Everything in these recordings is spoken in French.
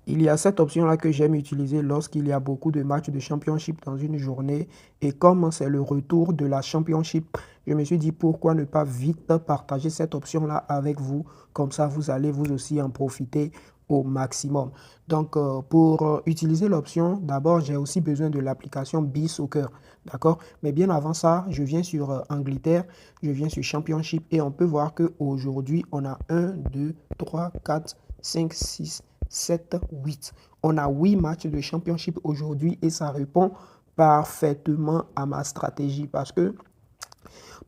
Il y a cette option-là que j'aime utiliser lorsqu'il y a beaucoup de matchs de championship dans une journée. Et comme c'est le retour de la championship, je me suis dit pourquoi ne pas vite partager cette option-là avec vous. Comme ça, vous allez vous aussi en profiter au maximum. Donc, pour utiliser l'option, d'abord, j'ai aussi besoin de l'application BeSoccer. D'accord? Mais bien avant ça, je viens sur Angleterre, je viens sur Championship et on peut voir qu'aujourd'hui, on a 1, 2, 3, 4, 5, 6, 7, 8. On a 8 matchs de Championship aujourd'hui et ça répond parfaitement à ma stratégie parce que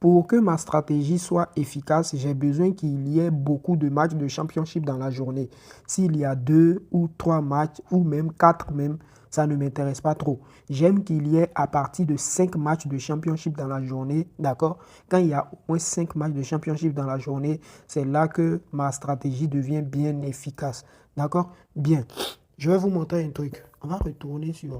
pour que ma stratégie soit efficace, j'ai besoin qu'il y ait beaucoup de matchs de championship dans la journée. S'il y a 2 ou 3 matchs, ou même 4 même, ça ne m'intéresse pas trop. J'aime qu'il y ait à partir de 5 matchs de championship dans la journée, d'accord? Quand il y a au moins 5 matchs de championship dans la journée, c'est là que ma stratégie devient bien efficace, d'accord? Bien, je vais vous montrer un truc. On va retourner sur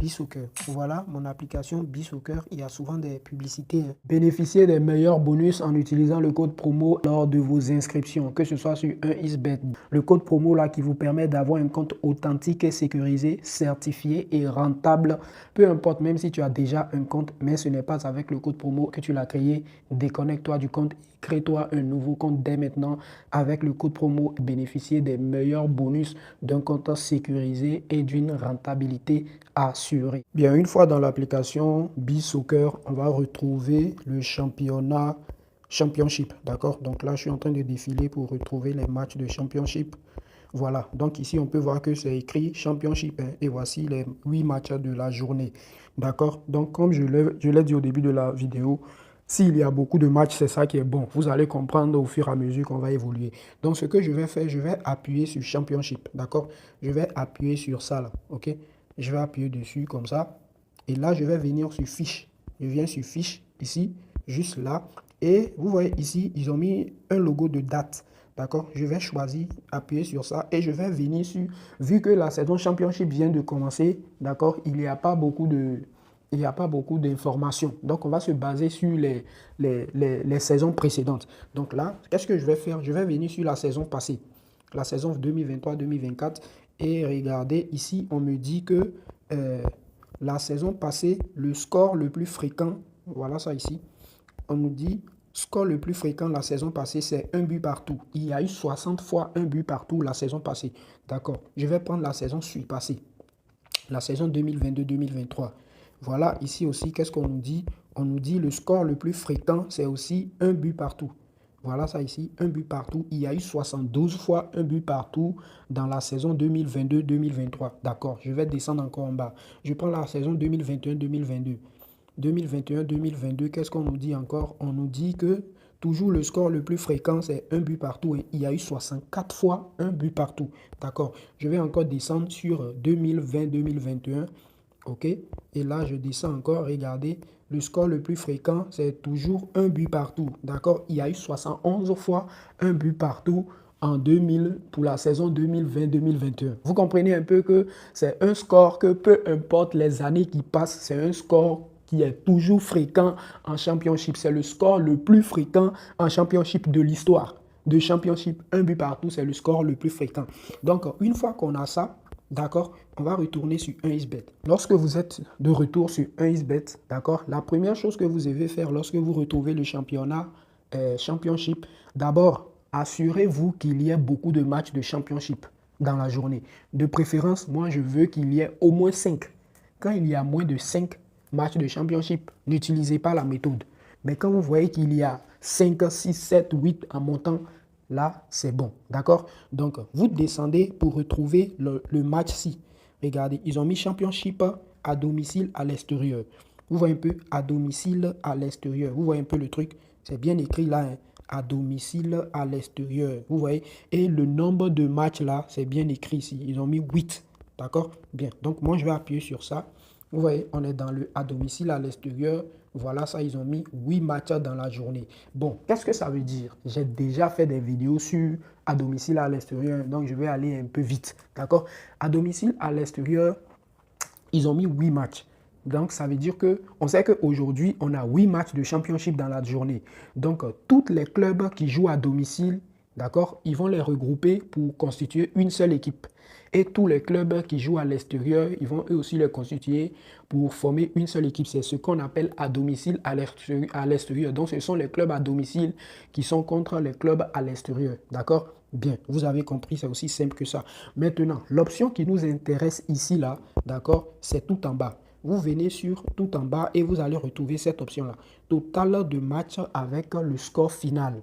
BeSoccer. Voilà mon application BeSoccer. Il y a souvent des publicités. Bénéficiez des meilleurs bonus en utilisant le code promo lors de vos inscriptions, que ce soit sur 1xBet. Le code promo là qui vous permet d'avoir un compte authentique et sécurisé, certifié et rentable. Peu importe, même si tu as déjà un compte, mais ce n'est pas avec le code promo que tu l'as créé, déconnecte-toi du compte. Crée-toi un nouveau compte dès maintenant avec le code promo. Bénéficier des meilleurs bonus d'un compte sécurisé et d'une rentabilité assurée. Bien, une fois dans l'application BeSoccer, on va retrouver le championnat Championship. D'accord? Donc là, je suis en train de défiler pour retrouver les matchs de Championship. Voilà, donc ici on peut voir que c'est écrit Championship hein, et voici les 8 matchs de la journée. D'accord? Donc comme je l'ai dit au début de la vidéo, s'il y a beaucoup de matchs, c'est ça qui est bon. Vous allez comprendre au fur et à mesure qu'on va évoluer. Donc ce que je vais faire, je vais appuyer sur Championship. D'accord? Je vais appuyer sur ça là. OK? Je vais appuyer dessus comme ça. Et là, je vais venir sur Fiche. Je viens sur Fiche ici, juste là. Et vous voyez ici, ils ont mis un logo de date. D'accord? Je vais choisir, appuyer sur ça et je vais venir sur, vu que la saison Championship vient de commencer, d'accord, il n'y a pas beaucoup d'informations. Donc, on va se baser sur les saisons précédentes. Donc là, qu'est-ce que je vais faire? Je vais venir sur la saison passée, la saison 2023-2024 et regardez ici, on me dit que la saison passée, le score le plus fréquent, voilà ça ici, on nous dit score le plus fréquent la saison passée, c'est un but partout. Il y a eu 60 fois un but partout la saison passée. D'accord. Je vais prendre la saison passée. La saison 2022-2023. Voilà, ici aussi, qu'est-ce qu'on nous dit? On nous dit le score le plus fréquent, c'est aussi un but partout. Voilà ça ici, un but partout. Il y a eu 72 fois un but partout dans la saison 2022-2023. D'accord, je vais descendre encore en bas. Je prends la saison 2021-2022. 2021-2022, qu'est-ce qu'on nous dit encore? On nous dit que toujours le score le plus fréquent, c'est un but partout. Et il y a eu 64 fois un but partout. D'accord. Je vais encore descendre sur 2020-2021. OK. Et là, je descends encore. Regardez, le score le plus fréquent, c'est toujours un but partout. D'accord. Il y a eu 71 fois un but partout en 2000 pour la saison 2020-2021. Vous comprenez un peu que c'est un score que peu importe les années qui passent, c'est un score qui est toujours fréquent en championship. C'est le score le plus fréquent en championship de l'histoire. De championship, un but partout, c'est le score le plus fréquent. Donc, une fois qu'on a ça, d'accord, on va retourner sur 1xBet. Lorsque vous êtes de retour sur 1xBet, d'accord, la première chose que vous devez faire lorsque vous retrouvez le championnat championship, d'abord, assurez-vous qu'il y ait beaucoup de matchs de championship dans la journée. De préférence, moi, je veux qu'il y ait au moins 5. Quand il y a moins de 5 matchs de championship, n'utilisez pas la méthode. Mais quand vous voyez qu'il y a 5, 6, 7, 8 en montant, là, c'est bon. D'accord? Donc, vous descendez pour retrouver le match-ci. Regardez, ils ont mis championship à domicile à l'extérieur. Vous voyez un peu à domicile à l'extérieur. Vous voyez un peu le truc. C'est bien écrit là, hein, à domicile à l'extérieur. Vous voyez? Et le nombre de matchs là, c'est bien écrit ici. Ils ont mis 8. D'accord? Bien. Donc, moi, je vais appuyer sur ça. Vous voyez, on est dans le à domicile à l'extérieur. Voilà ça, ils ont mis 8 matchs dans la journée. Bon, qu'est-ce que ça veut dire? J'ai déjà fait des vidéos sur à domicile à l'extérieur, donc je vais aller un peu vite. D'accord? À domicile à l'extérieur, ils ont mis 8 matchs. Donc, ça veut dire qu'on sait qu'aujourd'hui, on a 8 matchs de championship dans la journée. Donc, tous les clubs qui jouent à domicile, D'accord? Ils vont les regrouper pour constituer une seule équipe. Et tous les clubs qui jouent à l'extérieur, ils vont eux aussi les constituer pour former une seule équipe. C'est ce qu'on appelle à domicile à l'extérieur. Donc, ce sont les clubs à domicile qui sont contre les clubs à l'extérieur. D'accord? Bien, vous avez compris, c'est aussi simple que ça. Maintenant, l'option qui nous intéresse ici, là, d'accord, c'est tout en bas. Vous venez sur tout en bas et vous allez retrouver cette option-là. Total de matchs avec le score final.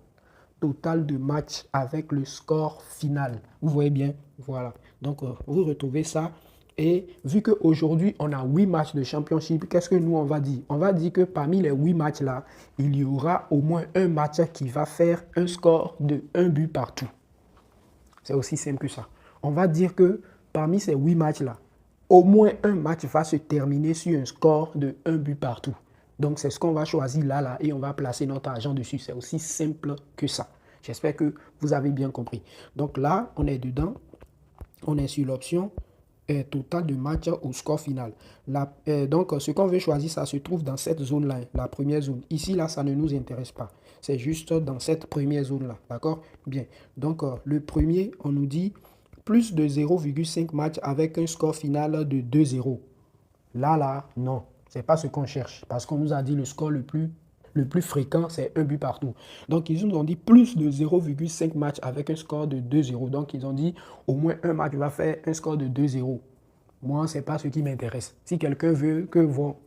Total de matchs avec le score final. Vous voyez bien? Voilà. Donc, vous retrouvez ça. Et vu qu'aujourd'hui, on a 8 matchs de championship, qu'est-ce que nous, on va dire? On va dire que parmi les 8 matchs-là, il y aura au moins un match qui va faire un score de 1 but partout. C'est aussi simple que ça. On va dire que parmi ces 8 matchs-là, au moins un match va se terminer sur un score de 1 but partout. Donc, c'est ce qu'on va choisir là, et on va placer notre argent dessus. C'est aussi simple que ça. J'espère que vous avez bien compris. Donc là, on est dedans. On est sur l'option total de match au score final. Donc, ce qu'on veut choisir, ça se trouve dans cette zone-là, la première zone. Ici, là, ça ne nous intéresse pas. C'est juste dans cette première zone-là. D'accord? Bien. Donc, le premier, on nous dit plus de 0,5 matchs avec un score final de 2-0. Là, non. Ce n'est pas ce qu'on cherche. Parce qu'on nous a dit le score le plus fréquent, c'est un but partout. Donc, ils nous ont dit plus de 0,5 matchs avec un score de 2-0. Donc, ils ont dit au moins un match va faire un score de 2-0. Moi, ce n'est pas ce qui m'intéresse. Si quelqu'un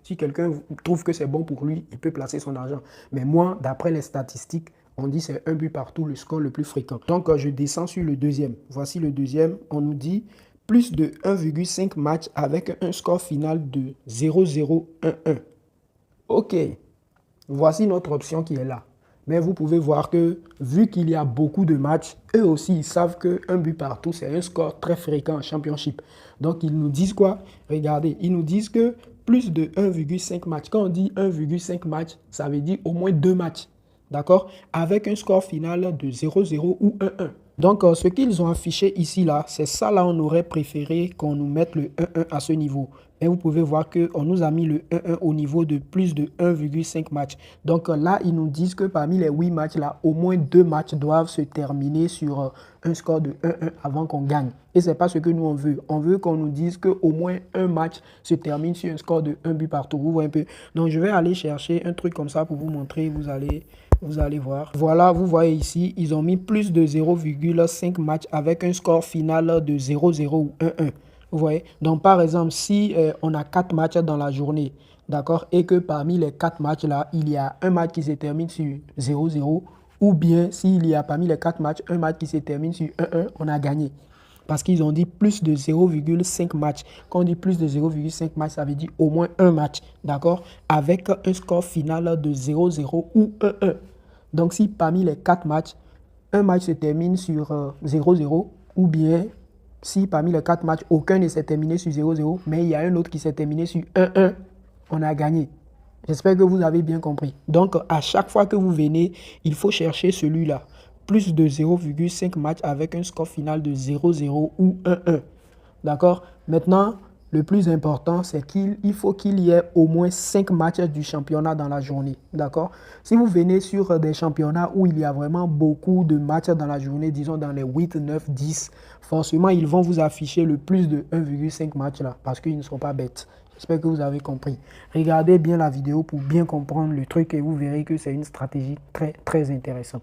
si quelqu'un trouve que c'est bon pour lui, il peut placer son argent. Mais moi, d'après les statistiques, on dit c'est un but partout, le score le plus fréquent. Donc, je descends sur le deuxième. Voici le deuxième. On nous dit plus de 1,5 matchs avec un score final de 0-0-1-1. OK. Voici notre option qui est là. Mais vous pouvez voir que, vu qu'il y a beaucoup de matchs, eux aussi, ils savent qu'un but partout, c'est un score très fréquent en championship. Donc, ils nous disent quoi? Regardez, ils nous disent que plus de 1,5 matchs. Quand on dit 1,5 matchs, ça veut dire au moins 2 matchs. D'accord? Avec un score final de 0-0 ou 1-1. Donc, ce qu'ils ont affiché ici, là, c'est ça, là, on aurait préféré qu'on nous mette le 1-1 à ce niveau. Et vous pouvez voir qu'on nous a mis le 1-1 au niveau de plus de 1,5 matchs. Donc là, ils nous disent que parmi les 8 matchs, là, au moins 2 matchs doivent se terminer sur un score de 1-1 avant qu'on gagne. Et ce n'est pas ce que nous, on veut. On veut qu'on nous dise qu'au moins un match se termine sur un score de 1 but partout. Vous voyez un peu. Donc, je vais aller chercher un truc comme ça pour vous montrer. Vous allez voir. Voilà, vous voyez ici, ils ont mis plus de 0,5 matchs avec un score final de 0-0 ou 1-1. Vous voyez? Donc, par exemple, si on a 4 matchs dans la journée, d'accord, et que parmi les 4 matchs-là, il y a un match qui se termine sur 0-0, ou bien s'il y a parmi les 4 matchs, un match qui se termine sur 1-1, on a gagné. Parce qu'ils ont dit plus de 0,5 matchs. Quand on dit plus de 0,5 matchs, ça veut dire au moins un match, d'accord, avec un score final de 0-0 ou 1-1. Donc, si parmi les 4 matchs, un match se termine sur 0-0, ou bien si parmi les 4 matchs, aucun ne s'est terminé sur 0-0, mais il y a un autre qui s'est terminé sur 1-1, on a gagné. J'espère que vous avez bien compris. Donc, à chaque fois que vous venez, il faut chercher celui-là. Plus de 0,5 matchs avec un score final de 0-0 ou 1-1. D'accord? Maintenant, le plus important, c'est qu'il faut qu'il y ait au moins 5 matchs du championnat dans la journée. D'accord? Si vous venez sur des championnats où il y a vraiment beaucoup de matchs dans la journée, disons dans les 8, 9, 10, forcément, ils vont vous afficher le plus de 1,5 matchs là, parce qu'ils ne sont pas bêtes. J'espère que vous avez compris. Regardez bien la vidéo pour bien comprendre le truc et vous verrez que c'est une stratégie très, très intéressante.